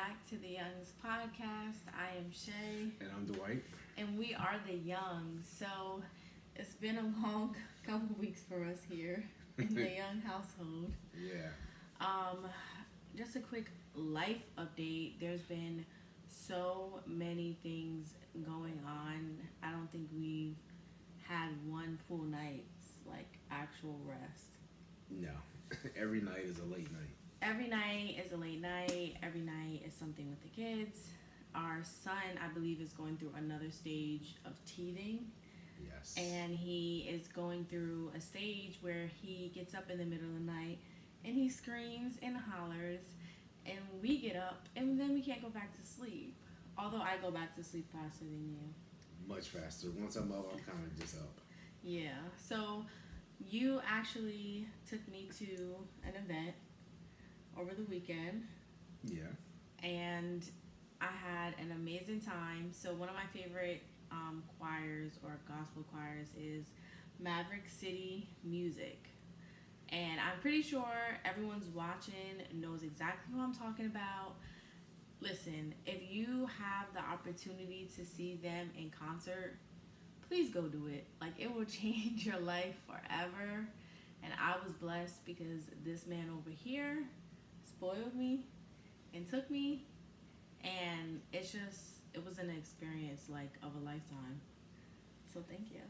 back to the Youngs podcast. I am Shay. And I'm Dwight. And we are the Youngs. So it's been a long couple weeks for us here in the Young household. Yeah. Um, just a quick life update. There's been so many things going on. I don't think we've had one full night's like actual rest. No. Every night is a late night. Every night is a late night. Every night is something with the kids. Our son, I believe, is going through another stage of teething. Yes. And he is going through a stage where he gets up in the middle of the night and he screams and hollers. And we get up and then we can't go back to sleep. Although I go back to sleep faster than you. Much faster. Once I'm up, I'm kind of just up. Yeah. So you actually took me to an event over the weekend. Yeah. And I had an amazing time. So one of my favorite choirs or gospel choirs is Maverick City Music. And I'm pretty sure everyone's watching knows exactly who I'm talking about. Listen, if you have the opportunity to see them in concert, please go do it. Like, it will change your life forever. And I was blessed because this man over here spoiled me and took me, and it was an experience like of a lifetime. So thank you.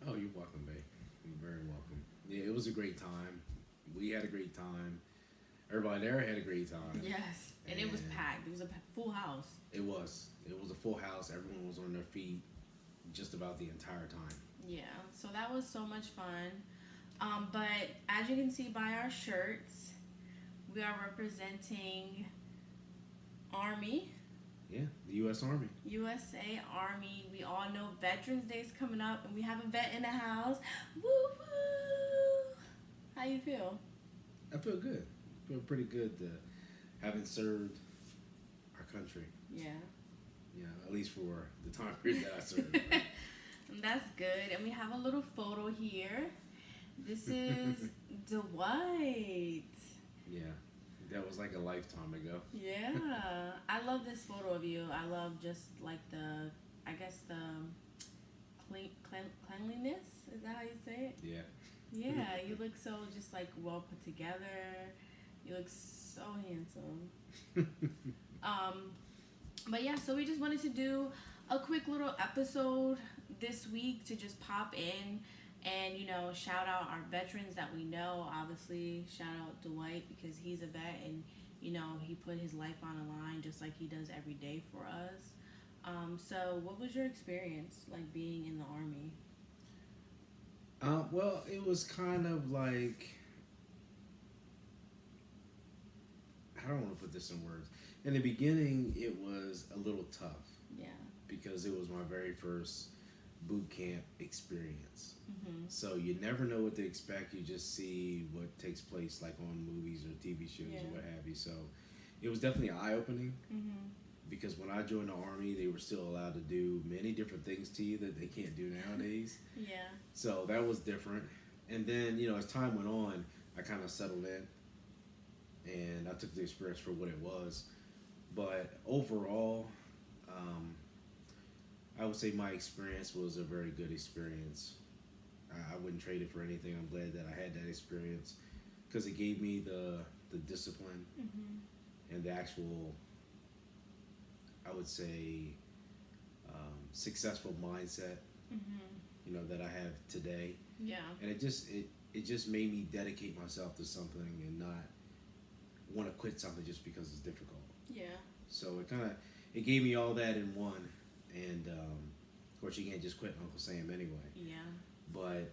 Oh, you're welcome, babe. You're very welcome. Yeah, it was a great time. We had a great time. Everybody there had a great time. Yes, and it was packed. It was a full house. It was. It was a full house. Everyone was on their feet just about the entire time. Yeah, so that was so much fun. But as you can see by our shirts, we are representing Army. Yeah, the U.S. Army. USA Army. We all know Veterans Day is coming up, and we have a vet in the house. Woo woo! How you feel? I feel good. I feel pretty good having served our country. Yeah. Yeah, at least for the time period that I served. That's good. And we have a little photo here. This is Dwight. Yeah, that was like a lifetime ago. Yeah. I love this photo of you. I love just like the cleanliness. Is that how you say it? Yeah. Yeah, you look so just like well put together. You look so handsome. But yeah, so we just wanted to do a quick little episode this week to just pop in and, shout out our veterans that we know. Obviously, shout out Dwight because he's a vet and, he put his life on the line just like he does every day for us. So what was your experience like being in the Army? Well, it was kind of like, I don't want to put this in words. In the beginning, it was a little tough. Yeah. Because it was my very first boot camp experience. Mm-hmm. So you never know what to expect. You just see what takes place like on movies or TV shows or what have you. So it was definitely eye-opening. Mm-hmm. Because when I joined the Army, they were still allowed to do many different things to you that they can't do nowadays. Yeah. So that was different. And then, as time went on, I kind of settled in. And I took the experience for what it was. But overall, I would say my experience was a very good experience. I wouldn't trade it for anything. I'm glad that I had that experience because it gave me the discipline and the actual, I would say, successful mindset, that I have today. Yeah. And it just made me dedicate myself to something and not want to quit something just because it's difficult. Yeah. So it gave me all that in one. And of course, you can't just quit Uncle Sam anyway. Yeah. But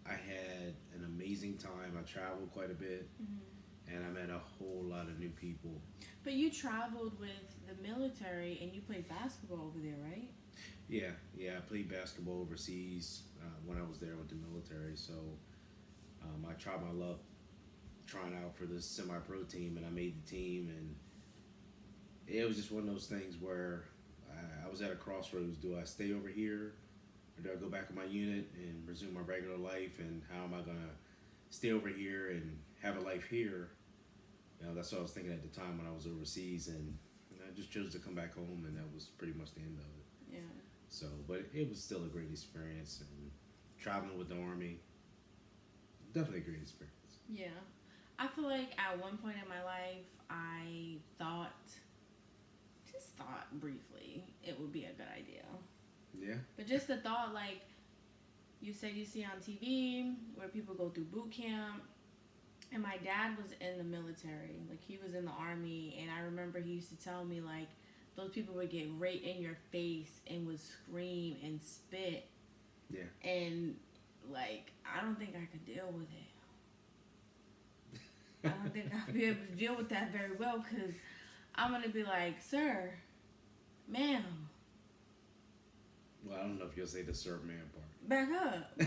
I had an amazing time. I traveled quite a bit, and I met a whole lot of new people. But you traveled with the military, and you played basketball over there, right? Yeah. I played basketball overseas when I was there with the military. So I tried my luck trying out for this semi-pro team, and I made the team, and it was just one of those things where I was at a crossroads. Do I stay over here or do I go back to my unit and resume my regular life? And how am I going to stay over here and have a life here That's what I was thinking at the time when I was overseas, and I just chose to come back home, and that was pretty much the end of it. Yeah. So, but it was still a great experience, and traveling with the army, definitely a great experience. Yeah. I feel like at one point in my life, I thought, just thought briefly, it would be a good idea. Yeah. But just the thought, like, you said you see on TV where people go through boot camp. And my dad was in the military. Like, he was in the army. And I remember he used to tell me, like, those people would get right in your face and would scream and spit. Yeah. And, like, I don't think I could deal with it. I don't think I'll be able to deal with that very well because I'm going to be like, sir, ma'am, Well, I don't know if you'll say the "sir, man" part. back up.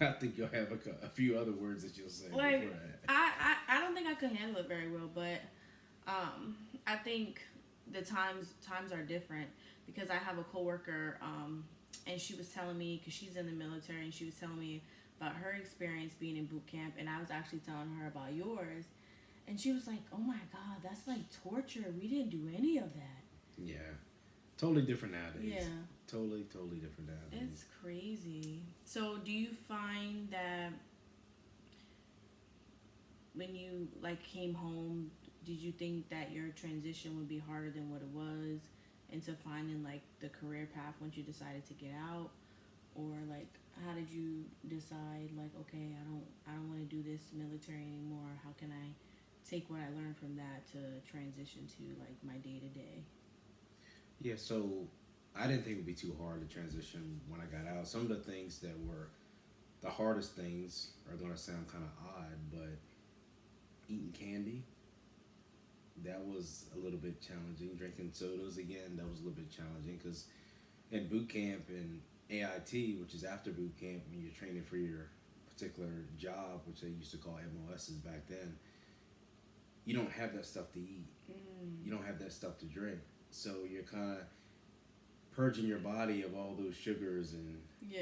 I think you'll have a few other words that you'll say Like, before that. I don't think I could handle it very well, but I think the times are different because I have a coworker, and she was telling me, because she's in the military, and she was telling me about her experience being in boot camp, and I was actually telling her about yours, and she was like, "Oh my God, that's like torture. We didn't do any of that." Yeah. Totally different nowadays. Yeah. Totally different nowadays. It's crazy. So, do you find that when you like came home, did you think that your transition would be harder than what it was into finding like the career path once you decided to get out, or like how did you decide like, okay, I don't want to do this military anymore? How can I take what I learned from that to transition to like my day to day? Yeah, so I didn't think it would be too hard to transition when I got out. Some of the things that were the hardest things are going to sound kind of odd, but eating candy, that was a little bit challenging. Drinking sodas, again, that was a little bit challenging because in boot camp and AIT, which is after boot camp, when you're training for your particular job, which they used to call MOSs back then, you don't have that stuff to eat. You don't have that stuff to drink. So you're kind of purging your body of all those sugars and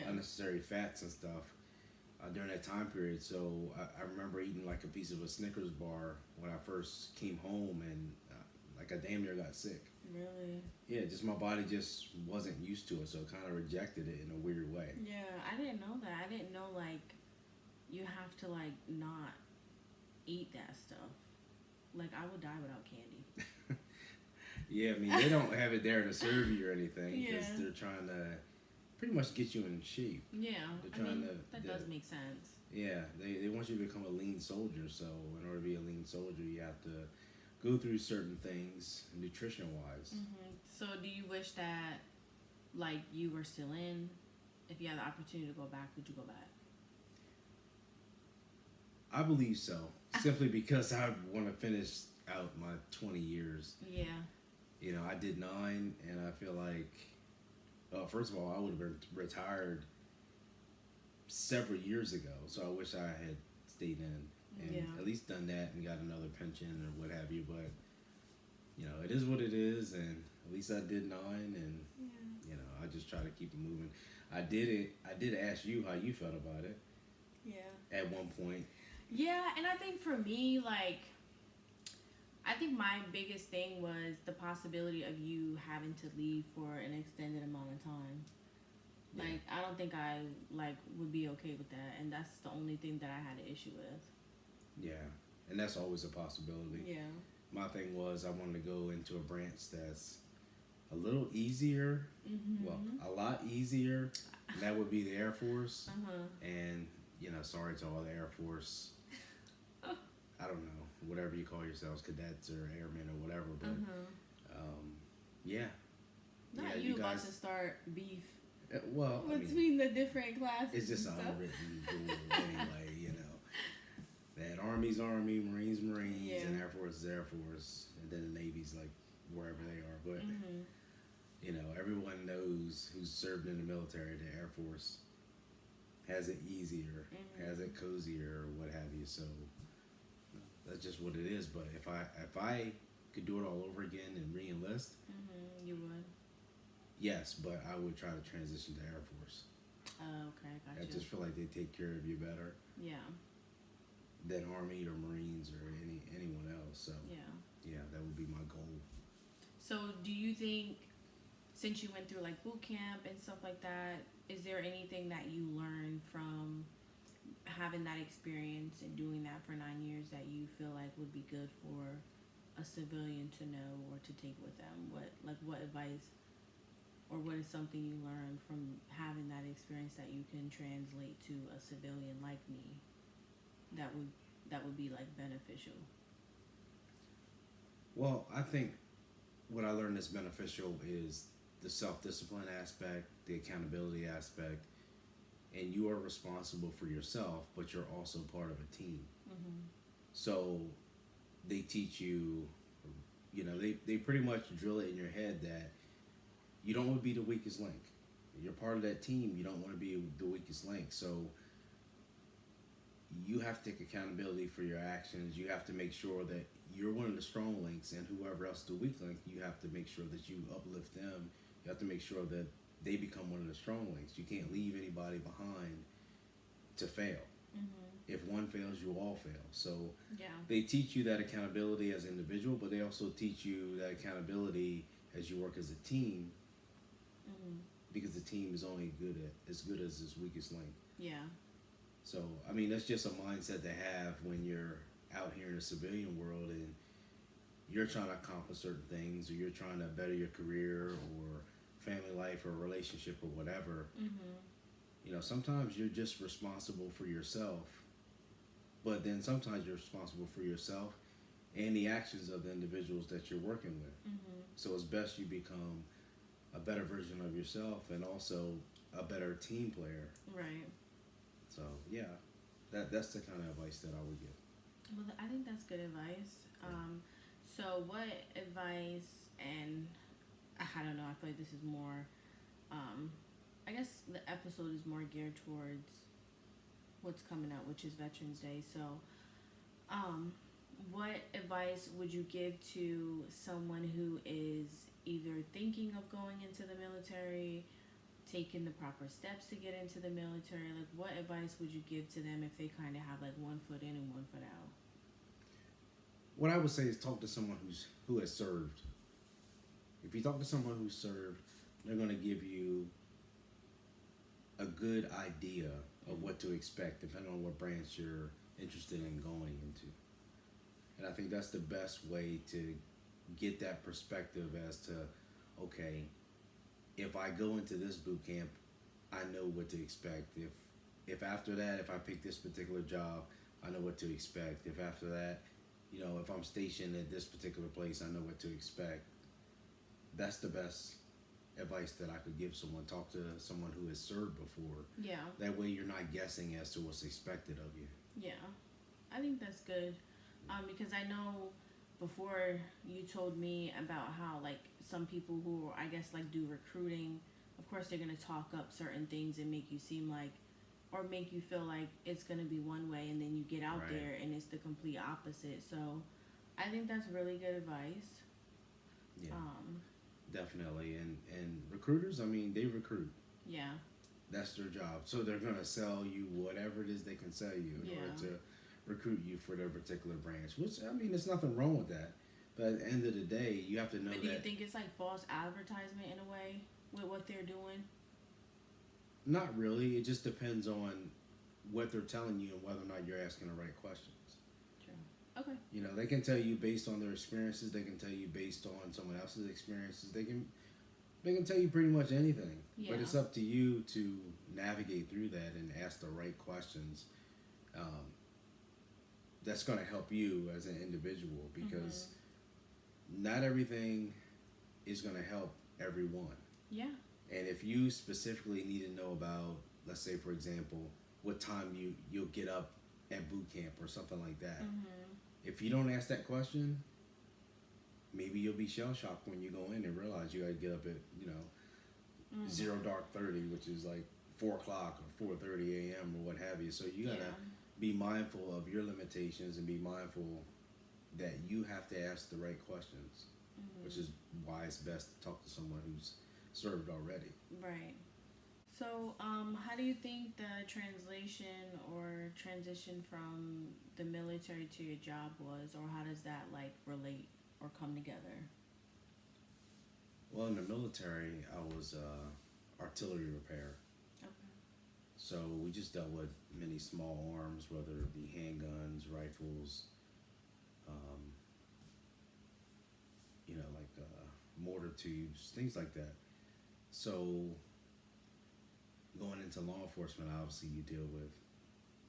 unnecessary fats and stuff during that time period. So I remember eating like a piece of a Snickers bar when I first came home, and like I damn near got sick. Really? Yeah, just my body just wasn't used to it, so it kind of rejected it in a weird way. Yeah, I didn't know that. I didn't know like you have to like not eat that stuff. Like I would die without candy. Yeah, I mean, they don't have it there to serve you or anything because Yeah. they're trying to pretty much get you in shape. Yeah, They're trying that does make sense. Yeah, they want you to become a lean soldier. So in order to be a lean soldier, you have to go through certain things nutrition wise. So do you wish that like you were still in? If you had the opportunity to go back, would you go back? I believe so, simply because I want to finish out my 20 years. Yeah. You know, I did 9, and I feel like, first of all, I would have been retired several years ago. So I wish I had stayed in and at least done that and got another pension or what have you. But you know, it is what it is, and at least I did 9, and you know, I just try to keep it moving. I did ask you how you felt about it. Yeah. At one point. Yeah, and I think for me, like, I think my biggest thing was the possibility of you having to leave for an extended amount of time. Like, I don't think I, like, would be okay with that, and that's the only thing that I had an issue with. Yeah, and that's always a possibility. Yeah. My thing was I wanted to go into a branch that's a little easier, well, a lot easier, and that would be the Air Force. And, you know, sorry to all the Air Force, I don't know, whatever you call yourselves, cadets or airmen or whatever, but yeah. Not yeah, you guys, about to start beef well, I mean, between the different classes. it's just an and stuff. unwritten rule anyway, you know. That Army's Army, Marines Marines, and Air Force is Air Force, and then the Navy's like wherever they are. But you know, everyone knows who's served in the military. The Air Force has it easier, has it cozier, or what have you. So that's just what it is. But if I could do it all over again and re-enlist, you would. Yes, but I would try to transition to Air Force. Okay, gotcha. I just feel like they take care of you better. Yeah. than Army or Marines or anyone else. So Yeah. yeah, that would be my goal. So, do you think, since you went through like boot camp and stuff like that, is there anything that you learned from having that experience and doing that for 9 years that you feel like would be good for a civilian to know or to take with them? What advice or what is something you learned from having that experience that you can translate to a civilian like me that would be like beneficial? Well, I think what I learned that's beneficial is the self discipline aspect, the accountability aspect, and you are responsible for yourself, but you're also part of a team. Mm-hmm. So they teach you, they pretty much drill it in your head that you don't want to be the weakest link. You're part of that team. You don't want to be the weakest link. So you have to take accountability for your actions. You have to make sure that you're one of the strong links, and whoever else is the weak link, you have to make sure that you uplift them. You have to make sure that they become one of the strong links. You can't leave anybody behind to fail. Mm-hmm. If one fails, you all fail. So Yeah. they teach you that accountability as an individual, but they also teach you that accountability as you work as a team, Mm-hmm. because the team is only as good as its weakest link. Yeah. So I mean, that's just a mindset to have when you're out here in the civilian world and you're trying to accomplish certain things, or you're trying to better your career or family life or relationship or whatever. Mm-hmm. Sometimes you're just responsible for yourself, but then sometimes you're responsible for yourself and the actions of the individuals that you're working with. Mm-hmm. So it's best you become a better version of yourself and also a better team player. Right. So yeah, that's the kind of advice that I would give. Well, I think that's good advice. So what advice, and I don't know, I feel like this is more, I guess the episode is more geared towards what's coming up, which is Veterans Day. So, what advice would you give to someone who is either thinking of going into the military, taking the proper steps to get into the military? Like, what advice would you give to them if they kind of have like one foot in and one foot out? What I would say is talk to someone who has served. If you talk to someone who's served, they're going to give you a good idea of what to expect depending on what branch you're interested in going into. And I think that's the best way to get that perspective as to, okay, if I go into this boot camp, I know what to expect. If after that, if I pick this particular job, I know what to expect. If after that, if I'm stationed at this particular place, I know what to expect. That's the best advice that I could give someone. Talk to someone who has served before. Yeah. That way you're not guessing as to what's expected of you. Yeah. I think that's good. Because I know before you told me about how like some people who I guess like do recruiting, of course they're gonna talk up certain things and make you seem like, or make you feel like it's gonna be one way, and then you get out Right. there and it's the complete opposite. So I think that's really good advice. Yeah, definitely. And recruiters, I mean, they recruit. Yeah. That's their job. So they're gonna sell you whatever it is they can sell you in order to recruit you for their particular branch. Which, I mean, there's nothing wrong with that. But at the end of the day, you have to know But do you that. think it's like false advertisement in a way with what they're doing? Not really. It just depends on what they're telling you and whether or not you're asking the right questions. True. Okay. They can tell you based on their experiences. They can tell you based on someone else's experiences. They can tell you pretty much anything. Yeah. But it's up to you to navigate through that and ask the right questions. That's going to help you as an individual, because not everything is going to help everyone. Yeah. And if you specifically need to know about, let's say, for example, what time you'll get up at boot camp or something like that, if you don't ask that question, maybe you'll be shell shocked when you go in and realize you got to get up at 0 dark 30, which is like 4 o'clock or 4:30 a.m. or what have you. So you gotta be mindful of your limitations and be mindful that you have to ask the right questions, which is why it's best to talk to someone who's served already. Right. So, how do you think the translation or transition from the military to your job was, or how does that like relate or come together? Well, in the military, I was artillery repair. Okay. So we just dealt with many small arms, whether it be handguns, rifles, um, like mortar tubes, things like that. So going into law enforcement, obviously you deal with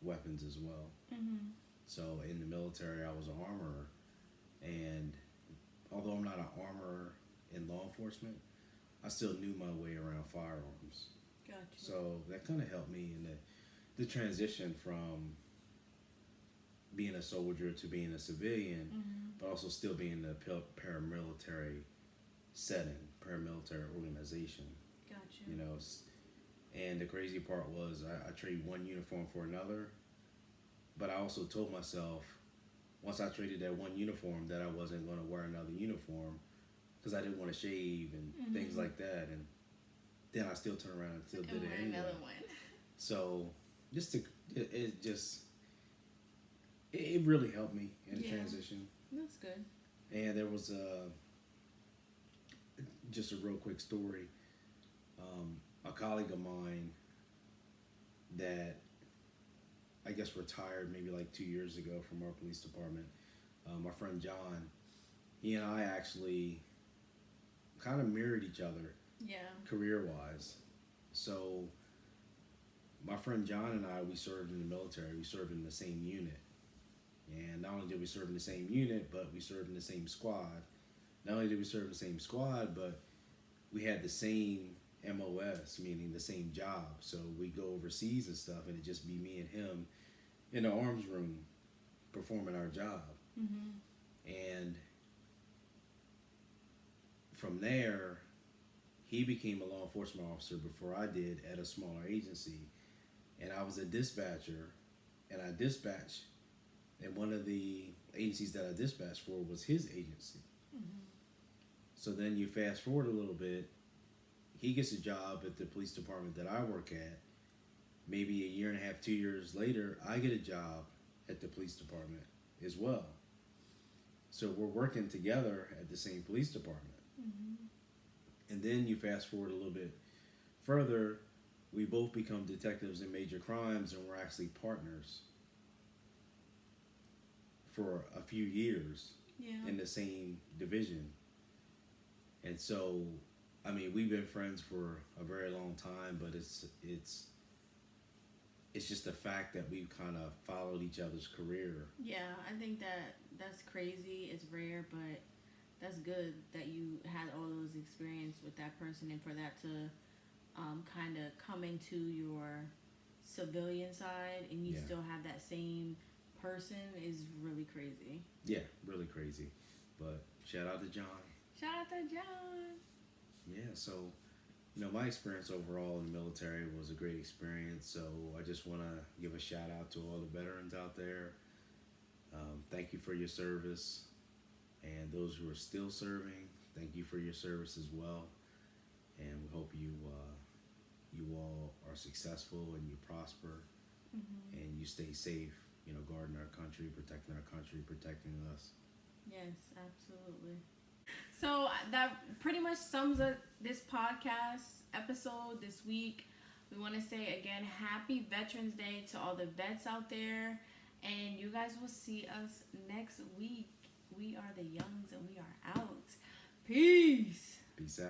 weapons as well. Mhm. So in the military, I was an armorer, and although I'm not an armorer in law enforcement, I still knew my way around firearms. Gotcha. So that kind of helped me in the transition from being a soldier to being a civilian, Mhm. but also still being in a paramilitary setting, paramilitary organization. Gotcha. And the crazy part was I traded one uniform for another, but I also told myself once I traded that one uniform that I wasn't going to wear another uniform because I didn't want to shave and things Mhm. like that. And then I still turned around and still And did it wear anyway. another one. So just to it just it really helped me in the Yeah. transition. That's good. And there was just a real quick story. A colleague of mine that I guess retired maybe like 2 years ago from our police department. My friend John, he and I actually kind of mirrored each other Yeah. career wise. So my friend John and I, we served in the military. We served in the same unit. And not only did we serve in the same unit, but we served in the same squad. Not only did we serve in the same squad, but we had the same MOS, meaning the same job. So we go overseas and stuff, and it'd just be me and him in the arms room performing our job. Mhm. And from there, he became a law enforcement officer before I did at a smaller agency. And I was a dispatcher, and I dispatched, and one of the agencies that I dispatched for was his agency. Mhm. So then you fast forward a little bit, he gets a job at the police department that I work at. Maybe a year and a half, 2 years later, I get a job at the police department as well. So we're working together at the same police department. Mhm. And then you fast forward a little bit further, we both become detectives in major crimes, and we're actually partners for a few years Yeah. in the same division. And so, I mean, we've been friends for a very long time, but it's just the fact that we've kind of followed each other's career. Yeah, I think that's crazy. It's rare, but that's good that you had all those experience with that person, and for that to kind of come into your civilian side, and you Yeah. still have that same person is really crazy. Yeah, really crazy. But shout out to John. Shout out to John. Yeah, so my experience overall in the military was a great experience. So I just want to give a shout out to all the veterans out there. Thank you for your service, and those who are still serving, thank you for your service as well. And we hope you all are successful and you prosper Mm-hmm. and you stay safe. Guarding our country, protecting us. Yes, absolutely. So that pretty much sums up this podcast episode this week. We want to say again, happy Veterans Day to all the vets out there. And you guys will see us next week. We are the Youngs and we are out. Peace. Peace out.